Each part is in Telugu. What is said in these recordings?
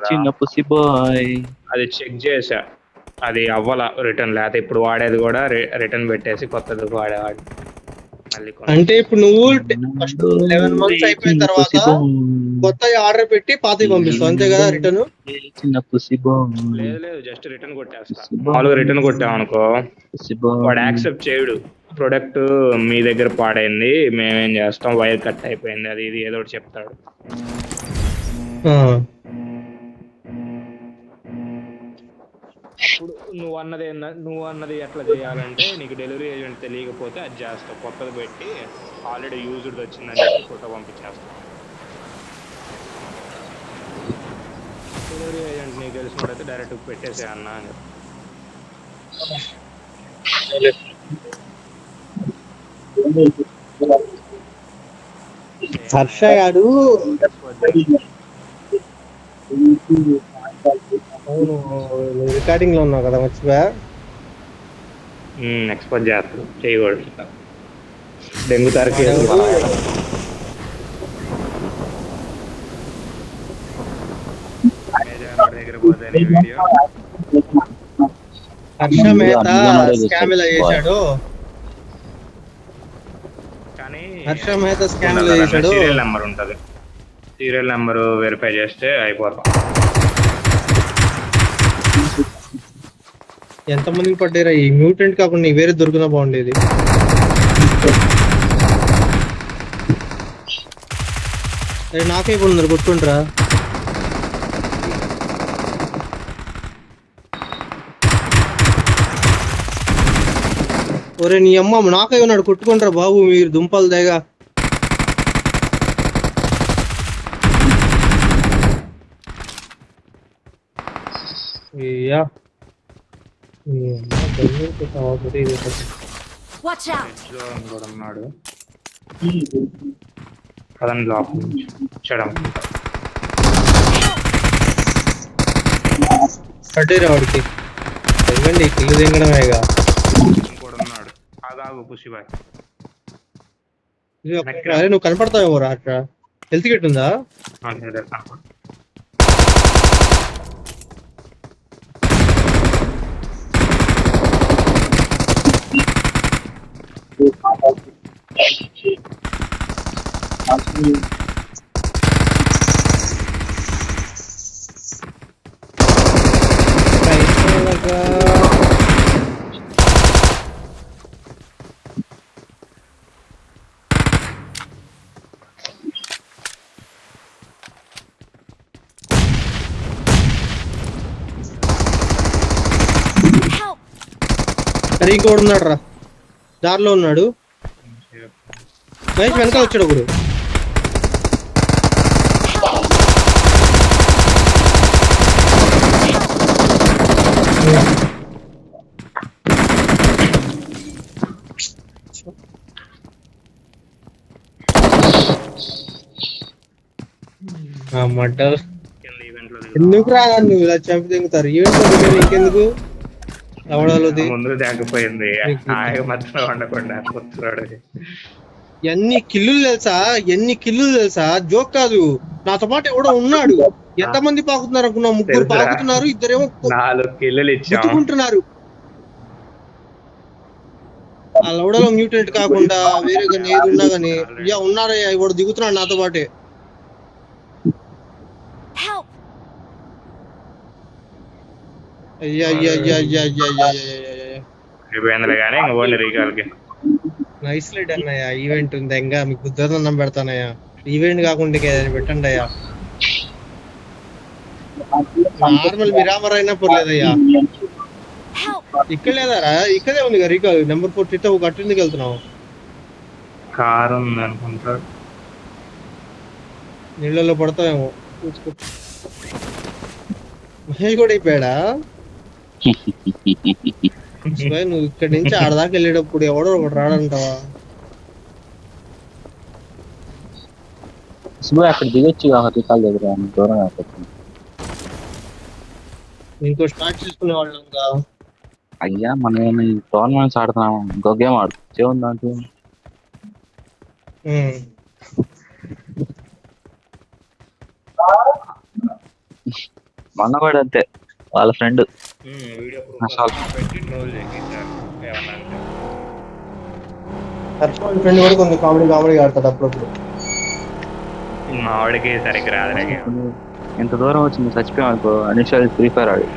చిన్న పుసి బాయ్. అది చెక్ చేసా, అది అవ్వాల రిటర్న్, లేకపోతే ఇప్పుడు వాడేది కూడా రిటర్న్ పెట్టేసి కొత్తది వాడేవాడు మళ్ళీ. అంటే ఇప్పుడు నువ్వు ఫస్ట్ 11 months అయిపోయిన తర్వాత కొత్త ఆర్డర్ పెట్టి పాతవి పంపిస్తావు అంతే కదా రిటర్న్? చిన్న పుసి బాయ్. లేదు లేదు, జస్ట్ రిటర్న్ కొట్టేస్తా. మామూలుగా రిటర్న్ కొట్టామనుకో వాడు యాక్సెప్ట్ చేయడు. ప్రొడక్ట్ మీ దగ్గర పాడైంది, మేమేం చేస్తాం, వైర్ కట్ అయిపోయింది, అది ఇది ఏదో ఒకటి చెప్తాడు. అప్పుడు నువ్వు అన్నది ఎట్లా చేయాలంటే, నీకు డెలివరీ ఏజెంట్ తెలియకపోతే అది చేస్తావు, కొత్తది పెట్టి ఆల్రెడీ యూజ్డ్ వచ్చిందని చెప్పి ఫోటో పంపించేస్తావు. డెలివరీ ఏజెంట్ నీకు తెలిసినప్పుడైతే డైరెక్ట్ పెట్టేసే అన్న అని. హర్ష గారు అవును రికార్డింగ్ లో ఉన్నావు కదా, మర్చిపోయా. ఎక్స్పోజ్ చేస్తాడు, చేయకూడదు, దెంగుతారు కేసులు. దగ్గర పోతే వీడియో హర్ష మేహతా స్కామ్ ఇలా చేశాడు, కానీ హర్ష మేహతా స్కామ్ ఇలా చేశాడు. సీరియల్ నెంబర్ ఉంటుంది, సీరియల్ నెంబర్ వెరిఫై చేస్తే అయిపోతాం. ఎంతమందికి పడ్డారా ఈ మ్యూటెంట్ కాకుండా నీకు వేరే దొరికినా బాగుండేది. అరే నాకే కొన్నారు, కొట్టుకుంటారా? ఒరే నీ అమ్మ నాకే ఉన్నాడు, కొట్టుకుంటారా బాబు మీరు దుంపలు దేగా. అయ్యా ఉన్నాడు కదండి, లోపల నుంచి వచ్చాడు. పడ్డారా వాడికి? తెగండి కిల్లు దింగడమేగా. కూడా ఉన్నాడు, ఆగాగు పుషిబాయ్. అరే నువ్వు కనపడతావేమో రా, అట్లా హెల్త్ కిట్ ఉందా? అరే ఇంకోడు ఉన్నాడు రా, దారిలో ఉన్నాడు. మహేష్ వెనకాల వచ్చాడు ఒకడు. ఎందుకు రా నువ్వు ఇలా చంపి దిగుతారు ఈవెంట్ ఇంకెందుకు అవడాలది ముందు తేకపోయింది మధ్యలో ఉండకుండా ఎన్ని కిల్లులు తెలుసా, జోక్ కాదు. నాతో పాటు ఎవడో ఉన్నాడు, ఎంతమంది పాకుతున్నారు అనుకున్నా? ముగ్గురు పాకుతున్నారు, ఇద్దరేమో 4 కిల్లులు ఇచ్చుకుంటున్నారు. ఆ లౌడలో మ్యూటెంట్ కాకుండా వేరే కానీ ఏది ఉన్నా గానీ ఉన్నారయ్యా, ఇవాడు దిగుతున్నాడు నాతో పాటే. అయ్యా నైస్ లైట్ అన్నయ్య, ఈవెంట్ ఉంది ఇంకా మీకు బుద్ధన్నం పెడతానయ్యా. ఈవెంట్ కాకుండా ఏదైనా పెట్టండి అయ్యా. నార్మల్ మిరామర్ అయినా పర్లేదయ్యా. ఇక్కడ లేదారా? ఇక్కడే ఉంది కదా రీకాల్ నెంబర్ 4 తిట్ట కట్టిందుకు వెళ్తున్నావు. కారు ఉంది అనుకుంటా, నీళ్ళలో పడతావేమో చూసుకో. మహేష్ కూడా అయిపోయాడా? నువ్వు ఇక్కడి నుంచి ఆడదాకా వెళ్ళేటప్పుడు ఎవడో ఒకటి రాడంటావా? అక్కడ దిగొచ్చు రికాల్ దగ్గర, దూరం. ఇంకో స్టార్ట్ చేసుకునే వాళ్ళంగా. అయ్యా మనం టోర్నమెంట్స్ ఆడుతున్నాము, ఇంకో గేమ్ ఆడుకోవచ్చు దాంట్లో. మొన్న కూడా అంతే వాళ్ళ ఫ్రెండ్ వీడియో అసలు. పెట్టి ట్రోల్ చేసేసారు ఏమన్నా అంటే. ఫ్రెండ్ కూడా కొంచెం కామెడీ ఆడతాడు అప్పుడప్పుడు. మా వాడికి సరిగ్గా రాదులే game. ఇంత దూరం వచ్చింది చచ్చిపోయాం అనుకో అనిషాల్ ఫ్రీ ఫైర్ ఆడి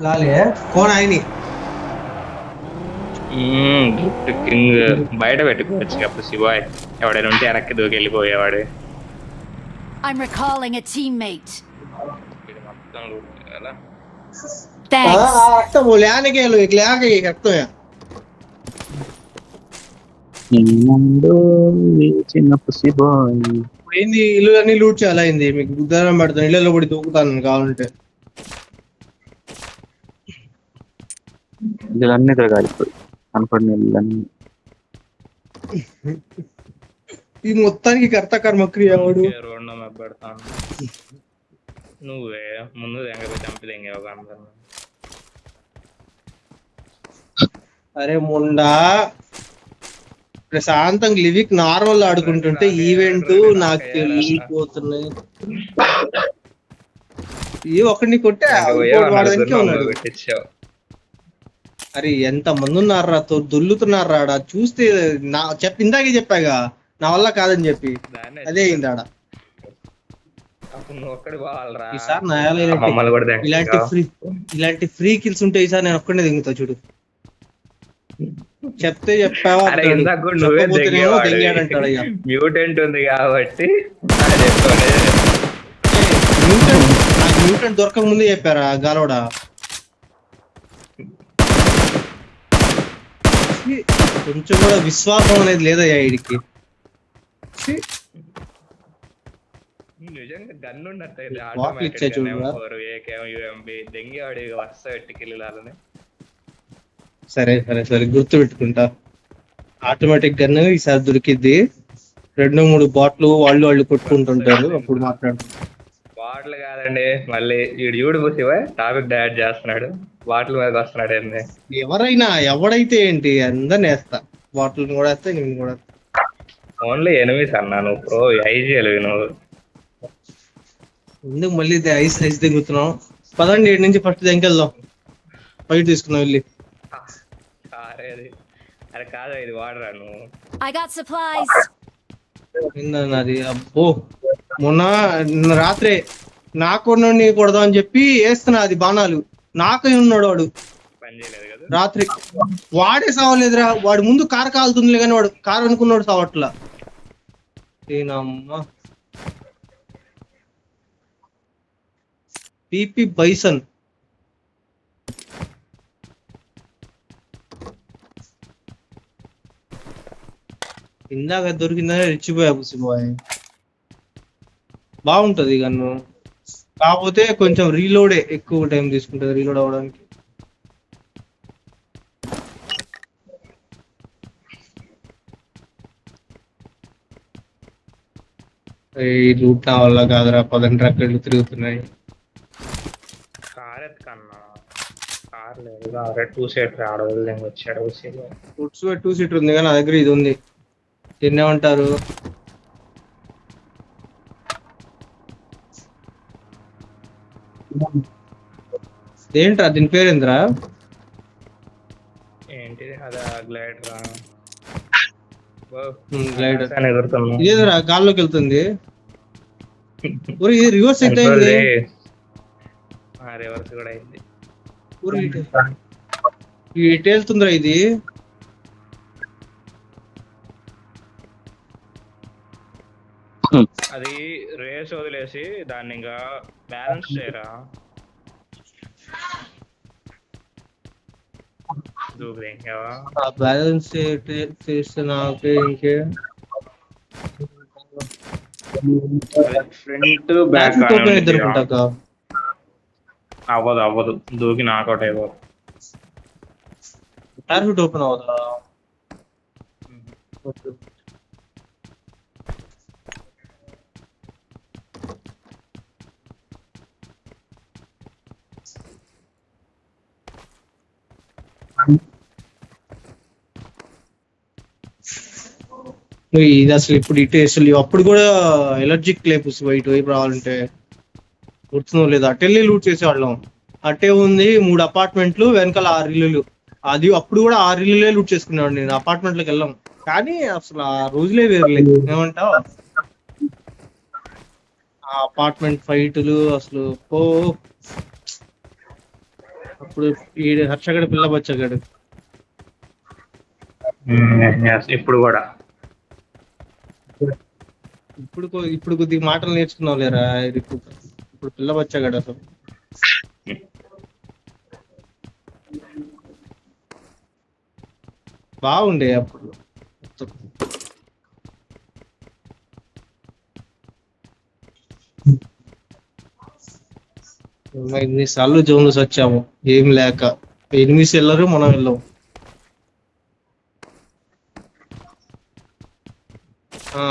లాలే ఫోన్ ఆయని గిఫ్ట్ కింగ్ బయట పెట్టుకోవచ్చు అప్పుడు శివాయ్ ఎవడైనా ఉంటే వెనక్కి దూకి వెళ్ళిపోయేవాడు. I'm recalling a teammate. ఇది మొత్తం loot చేయాలా? Thanks. रखता बोले आने के लोग ले आके ये रखते हैं ముందు చిన్న పుసి బాయ్ ఇప్పుడు ఏంది ఇల్లు అన్ని లూట్ చేయాలా అయింది మీకు ఉదాహరణ పెడతాను ఇళ్ళలో పడి దూకుతాను కావాలంటే ఇళ్ళన్నీ తిరగాలి ఇప్పుడు కనపడిన ఇళ్ళన్నీ ఈ మొత్తానికి కర్త కర్మ క్రియ వాడు రెండో మ్యాప్ పెడతాను. నువ్వే ముందు ఎంగపోయి చంపి ఎంగేవ అందరం. అరే ముండా ప్రశాంతంగా లివిక్ నార్మల్ ఆడుకుంటుంటే ఈవెంట్ నాకు వెళ్ళిపోతున్నాయి ఈ ఒకరిని కొట్టే వాడడానికి ఉన్నాడు. పెట్టించావు. అరే ఎంత మంది ఉన్నారా దొల్లుతున్నారా ఆడ చూస్తే నా ఇందాకే చెప్పాగా నా వల్ల కాదని చెప్పి అదే అయింది ఆడ. ఈసారి నా ఇలాంటి ఫ్రీ కిల్స్ ఉంటే ఈసారి నేను ఒక్కడే దిగుతా చూడు. చెప్తే చెప్పావా దెంగాడంటాడు అయ్యా. మ్యూటెంట్ ఉంది కాబట్టి మ్యూటెంట్ దొరకక ముందే చెప్పారా గాలోడా. కొంచెం కూడా విశ్వాసం అనేది లేదయ్యా వీడికి. నిజంగా గన్ ఉన్నట్టు దెంగి వరుస పెట్టుకెళ్ళాలని. సరే సరే సరే గుర్తు పెట్టుకుంటా. ఆటోమేటిక్ గన్ ఈసారి దొరికిద్ది. 2-3 బాట్లు వాళ్ళు కొట్టుకుంటుంటారు అప్పుడు మాట్లాడుతుంటారు. బాటిల్ కాదండి మళ్ళీ వీడు యూట్యూబ్ టాపిక్ యాడ్ చేస్తున్నాడు. బాటిల్ మీద వస్తున్నాడు ఏంది. ఎవడైతే ఏంటి అందరిని వేస్తా బాటిల్ కూడా వేస్తా నేను కూడా. ఓన్లీ ఎనిమిస్ అన్నా నువ్వు ప్రో ఐజీఎల్ నువ్వు ఎందుకు మళ్ళీ ఐస్ దిగుతున్నావు. పదండి 7 నుంచి ఫస్ట్ దెంకెళ్దాం. బయట తీసుకున్నావు వెళ్ళి. అరే కాదా ఇది వాడరా నువ్వు. I got supplies. నాది అబ్బో మొన్న రాత్రే నాకు కొడదాం అని చెప్పి వేస్తున్నా అది బాణాలు నాకై ఉన్నాడు వాడు రాత్రి. వాడే సావలేదురా వాడు ముందు కారు కాలుతుందిలే కానీ వాడు కారు అనుకున్నాడు సావట్లా. ఏనమ్మా పిపి బైసన్ ఇందాక దొరికిందనే రెచ్చిపోయా పుసిపోయా. బాగుంటది గన్ను కాకపోతే కొంచెం రీలోడే ఎక్కువ టైం తీసుకుంటది రీలోడ్ అవ్వడానికి. ఈ రూట్ నా వల్ల కాదురా 10 ట్రక్కులు తిరుగుతున్నాయి. కార్ ఎత్తుకన్నా కార్ లేదు 2 సీటర్ ఆడవాళ్ళు వచ్చాడు. 2 సీటర్ ఉంది కానీ నా దగ్గర ఇది ఉంది. తినేమంటారు ఏంట్రా దీని పేరేంద్రా. ఏంటిది అదా గ్లైడర్ ఇదేరా గాల్లోకి వెళ్తుంది. రివర్స్ ఎంత అయింది. రివర్స్ కూడా అయింది. ఎటు వెళ్తుందిరా ఇది. అది రేస్ వదిలేసి దాన్ని ఇంకా బ్యాలెన్స్ చేయరా. బ్యాలెన్స్ చేస్తే నాకు ఇంకే ఫ్రంట్ బ్యాక్ అవ్వదు దూకి నాకౌట్ అయిపోదు. పారాషూట్ ఓపెన్ అవ్వదా. ఇది అసలు ఇప్పుడు ఇటు అసలు అప్పుడు కూడా ఎలర్జిక్ లేపుస్ వైట్ వైపు రావాలంటే గుర్తుందో లేదు. అటెళ్ళి లూట్ చేసేవాళ్ళం. అట్టే ఉంది 3 అపార్ట్మెంట్లు వెనకాల 6 ఇల్లులు. అది అప్పుడు కూడా 6 ఇల్లులే లూట్ చేసుకునేవాడు. నేను అపార్ట్మెంట్లకు వెళ్ళాం కానీ అసలు ఆ రోజులే వేరులే. ఏమంటావు? ఆ అపార్ట్మెంట్ ఫైట్లు అసలు ఓ అప్పుడు ఈ హర్షగడ పిల్ల బచ్చగాడు ఇప్పుడు కూడా ఇప్పుడు కొద్దిగా మాటలు నేర్చుకున్నావు లేరా. ఇప్పుడు పిల్ల బచ్చగాడు అసలు. బాగుండే అప్పుడు. ఎన్నిసార్లు జోన్లు వచ్చాము ఏం లేక. ఎనిమిస్ వెళ్ళరు మనం వెళ్ళాం.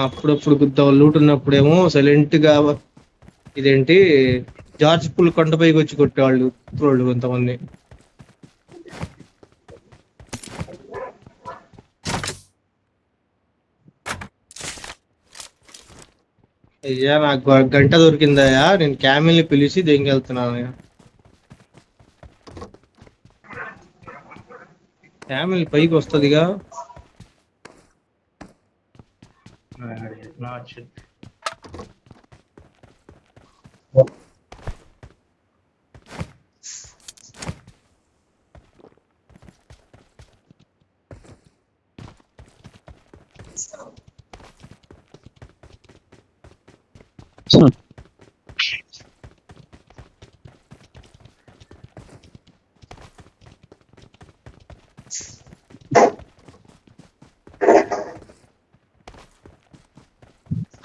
అప్పుడప్పుడు గుద్ద లూట్ ఉన్నప్పుడేమో సైలెంట్ గా ఇదేంటి జార్జ్ పుల్ కొండపైకి వచ్చి కొట్టేవాళ్ళు కుత్రోళ్ళు కొంతమంది. అయ్యా నాకు గంట దొరికిందయ్యా, నేను క్యామిల్ని పిలిచి దెంగెళ్తున్నాను. క్యామిల్ పైకి వస్తుందిగా.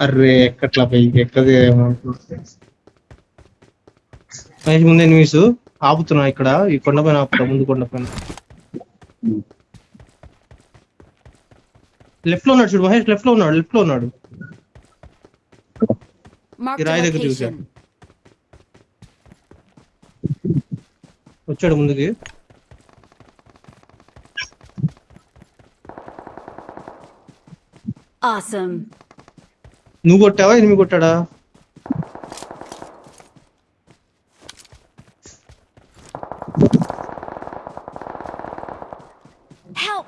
అర్రే ఎక్కట్లా పైకి ఎక్కదే. ముందు ఎనిమిస్ ఆపుతున్నా ఇక్కడ ఈ కొండ పైన ఆపుతా. ముందు కొండ పైన లెఫ్ట్ లో ఉన్నాడు చూడు మహేష్. లెఫ్ట్ లో ఉన్నాడు. Marked ఈ a రాయి దగ్గర చూసా. location. వచ్చాడు ముందుకి. Awesome. నువ్వు కొట్టావా ఎనిమిది కొట్టాడా? Help!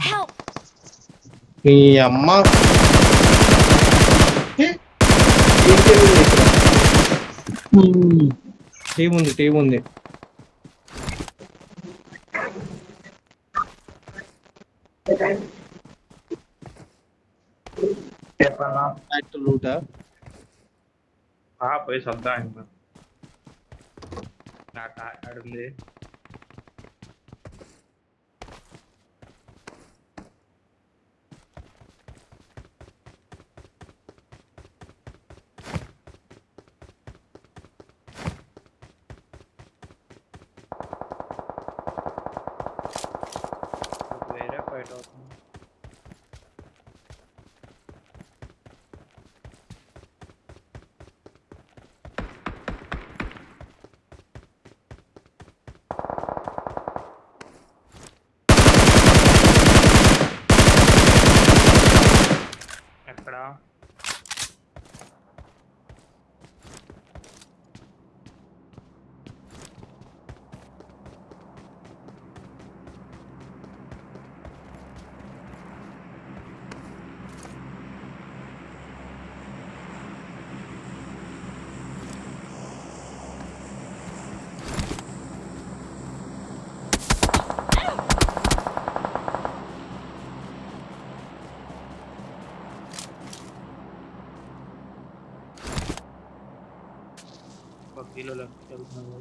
Help! మీ అమ్మ టీం ఉంది. లూటా పోయి సర్దాం ఆడుంది. వేరే ఫైట్ అవుతుంది. ఎక్కడ కిలో లెఫ్ట్కి వెళ్తున్నావు.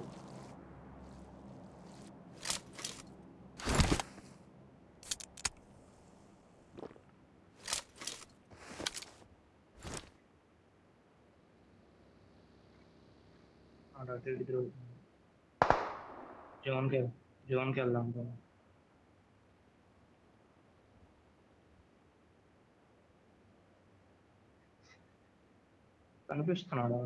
జోన్కి వెళ్దాం. కనిపిస్తున్నాడా?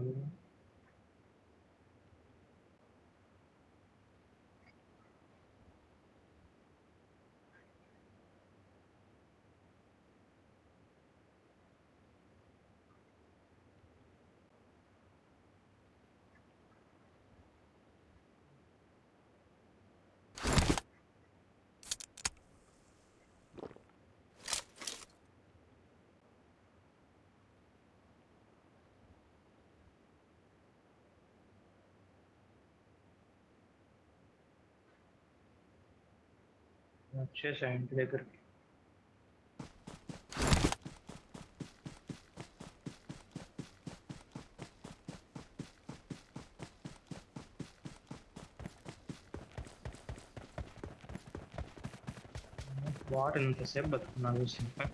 వచ్చేసా ఇంటి దగ్గరికి. వాటర్ ఇంతసేపు బతుకున్నాను సింపల్.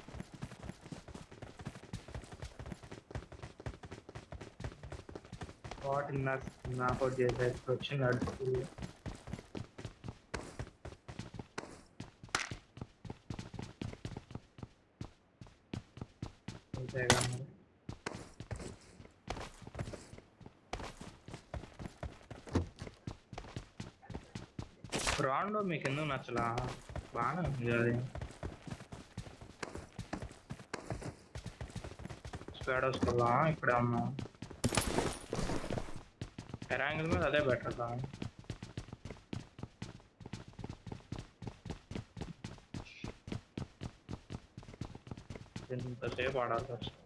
వాటర్ నాకు చేసేసి వచ్చి నడుపు అంతేగా మరి. రాండో మీకు ఎందుకు నచ్చలా? బాగానే ఉంది అది. స్క్వాడోస్ వల్ల ఇక్కడ అమ్మా ఎరాంగిల్ మీద అదే బెటర్ కా. ఇంతసేపు ఆడాల్సి వస్తుంది.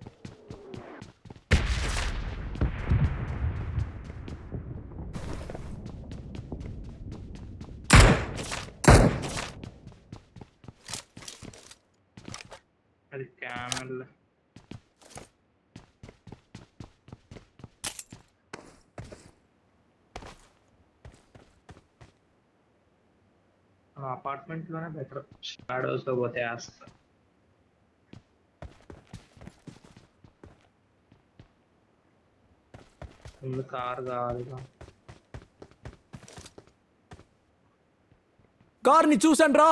అది క్యామెల్ అపార్ట్మెంట్ లోనే బెటర్. షాడోస్ లో పోతే వేస్తా. ముందు కార్ కావాలిగా. కార్ని చూసాను రా.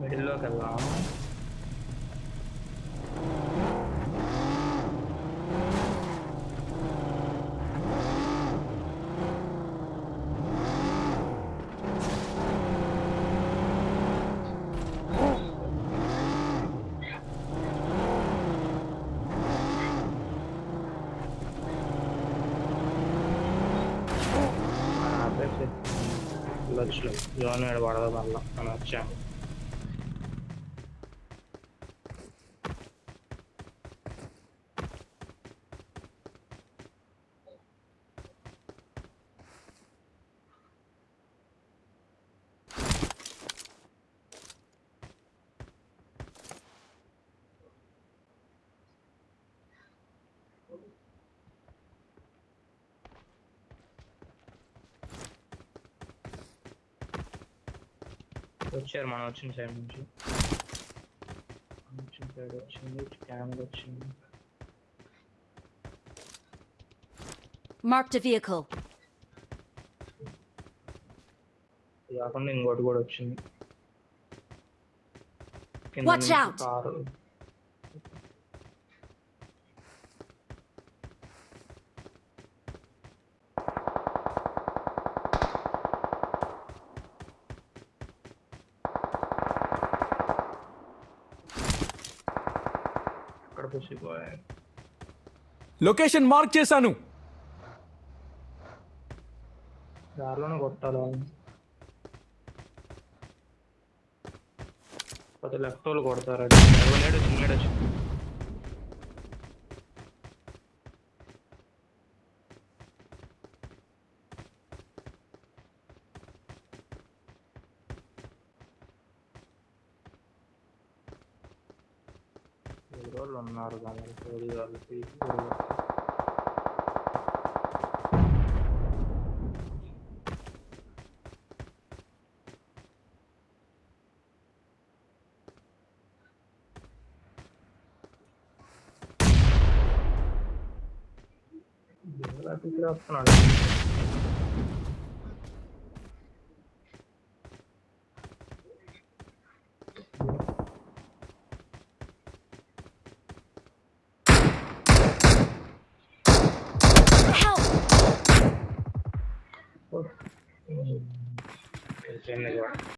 మిడిల్లోకి వెళ్దాం. వెళ్ళొచ్చు. జోన్ ఏడు పడదు మళ్ళా మనం వచ్చాము. వచ్చారు మనం వచ్చిన సైడ్ నుంచి. వచ్చిన సైడ్ వచ్చింది, క్యామెరా వచ్చింది. Marked a vehicle. ఇది కాకుండా ఇంకోటి కూడా వచ్చింది. కింద Watch నుంచి out. కారు. అక్కడ పుసిపోయాయి. లొకేషన్ మార్క్ చేశాను. దారిలోనే కొట్టాలి. కొద్ది లెఫ్ట్ వాళ్ళు కొడతారు. నేడు వాళ్ళు ఉన్నారు కానీ వాళ్ళకి వస్తున్నాడు. Help! వెళ్ళిపోయింది కూడా.